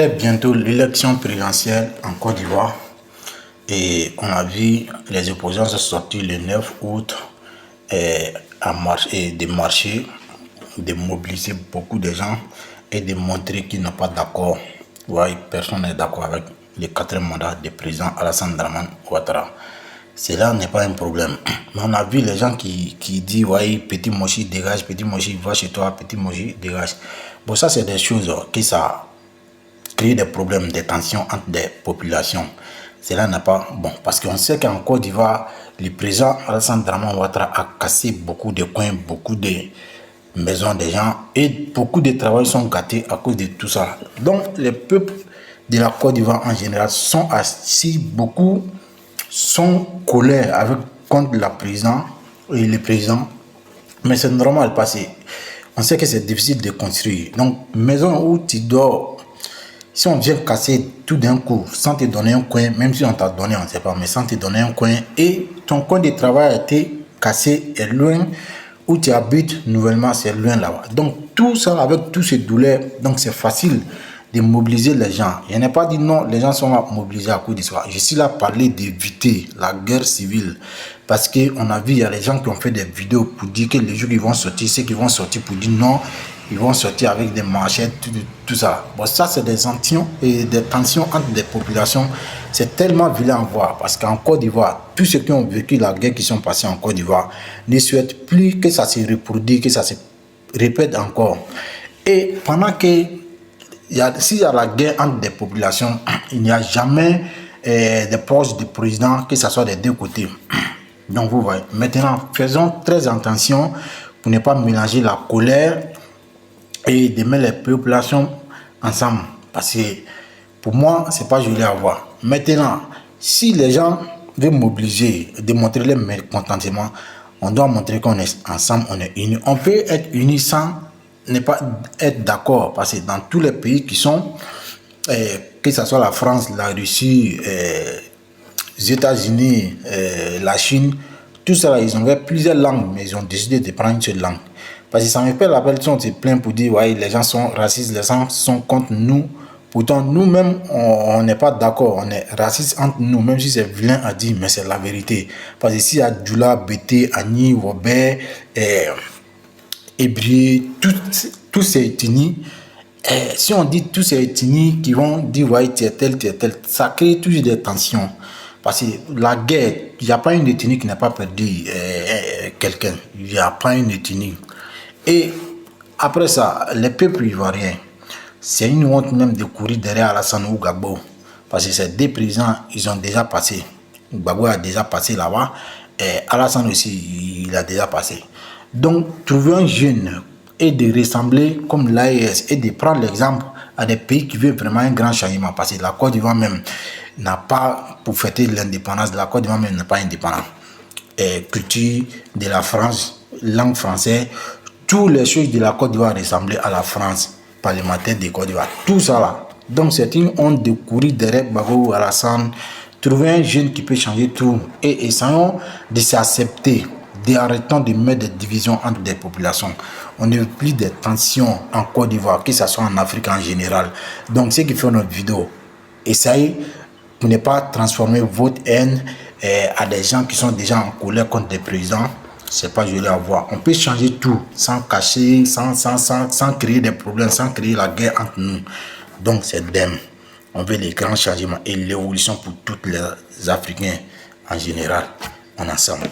Bientôt l'élection présidentielle en Côte d'Ivoire et on a vu les opposants se sortir le 9 août à marcher, de marcher, de mobiliser beaucoup de gens et de montrer qu'ils n'ont pas d'accord. Ouais, personne n'est d'accord avec le quatrième mandat du président Alassane Dramane Ouattara. Cela n'est pas un problème. Mais on a vu les gens qui disent ouais, Petit Mochi dégage, Petit Mochi va chez toi, Petit Mochi dégage. Bon, ça c'est des choses qui ça créer des problèmes, des tensions entre des populations. Cela n'a pas bon, parce qu'on sait qu'en Côte d'Ivoire, le président Alassane Dramane Ouattara a cassé beaucoup de coins, beaucoup de maisons des gens et beaucoup de travail sont gâtés à cause de tout ça. Donc les peuples de la Côte d'Ivoire en général sont assis, beaucoup sont colère avec contre la président et le président, mais c'est normal parce qu'on sait que c'est difficile de construire. Donc maison où tu dors, si on vient casser tout d'un coup, sans te donner un coin, même si on t'a donné, on ne sait pas, mais sans te donner un coin, et ton coin de travail a été cassé, est loin, où tu habites nouvellement, c'est loin là-bas. Donc tout ça, avec tous ces douleurs, donc c'est facile de mobiliser les gens. Je n'ai pas dit non, les gens sont là mobilisés à cause de ça. Je suis là pour parler d'éviter la guerre civile. Parce qu'on a vu, il y a des gens qui ont fait des vidéos pour dire que les jours qui vont sortir, ceux qui vont sortir pour dire non, ils vont sortir avec des machettes, tout ça. Bon, ça, c'est des tensions et des tensions entre des populations. C'est tellement vilain à voir parce qu'en Côte d'Ivoire, tous ceux qui ont vécu la guerre qui sont passés en Côte d'Ivoire ne souhaitent plus que ça se reproduise, que ça se répète encore. Et pendant que s'il y a la guerre entre des populations, il n'y a jamais des proches du président, que ce soit des deux côtés. Donc vous voyez, maintenant, faisons très attention pour ne pas mélanger la colère et de mettre les populations ensemble. Parce que pour moi, c'est pas joli à voir. Maintenant, si les gens veulent mobiliser, démontrer leur mécontentement, on doit montrer qu'on est ensemble, on est unis. On peut être unis sans ne pas être d'accord. Parce que dans tous les pays qui sont, que ce soit la France, la Russie, les États-Unis, la Chine, tout ça, ils ont plusieurs langues, mais ils ont décidé de prendre une seule langue. Parce que ça me fait la peine, on se plaint pour dire, ouais, les gens sont racistes, les gens sont contre nous. Pourtant, nous-mêmes, on n'est pas d'accord, on est raciste entre nous, même si c'est vilain à dire, mais c'est la vérité. Parce que s'il y a Djoula, Bété, Agni, Robert, Hébreu, tous ces ethnies, si on dit tous ces ethnies qui vont dire, ouais, tu es tel, ça crée toujours des tensions. Parce que la guerre, il n'y a pas une ethnie qui n'a pas perdu quelqu'un. Il n'y a pas une ethnie. Et après ça, les peuples ivoiriens, c'est une honte même de courir derrière Alassane ou Gbagbo. Parce que ces deux présidents, ils ont déjà passé. Gbagbo a déjà passé là-bas. Et Alassane aussi, il a déjà passé. Donc, trouver un jeune et de ressembler comme l'AES et de prendre l'exemple à des pays qui veulent vraiment un grand changement. Parce que la Côte d'Ivoire même n'a pas, pour fêter l'indépendance, la Côte d'Ivoire même n'est pas indépendante. Culture de la France, langue française, toutes les choses de la Côte d'Ivoire ressemblaient à la France parlementaire de Côte d'Ivoire. Tout ça là. Donc c'est une honte de courir derrière Gbagbo ou Alassane, trouver un jeune qui peut changer tout et essayons de s'accepter. Arrêtons de mettre des divisions entre des populations. On ne veut plus de tensions en Côte d'Ivoire, que ce soit en Afrique en général. Donc, ceux qui font notre vidéo, essayez pour ne pas transformer votre haine à des gens qui sont déjà en colère contre des présidents. C'est pas joli à voir. On peut changer tout sans cacher, sans créer des problèmes, sans créer la guerre entre nous. Donc, c'est d'eux. On veut les grands changements et l'évolution pour tous les Africains en général. En ensemble.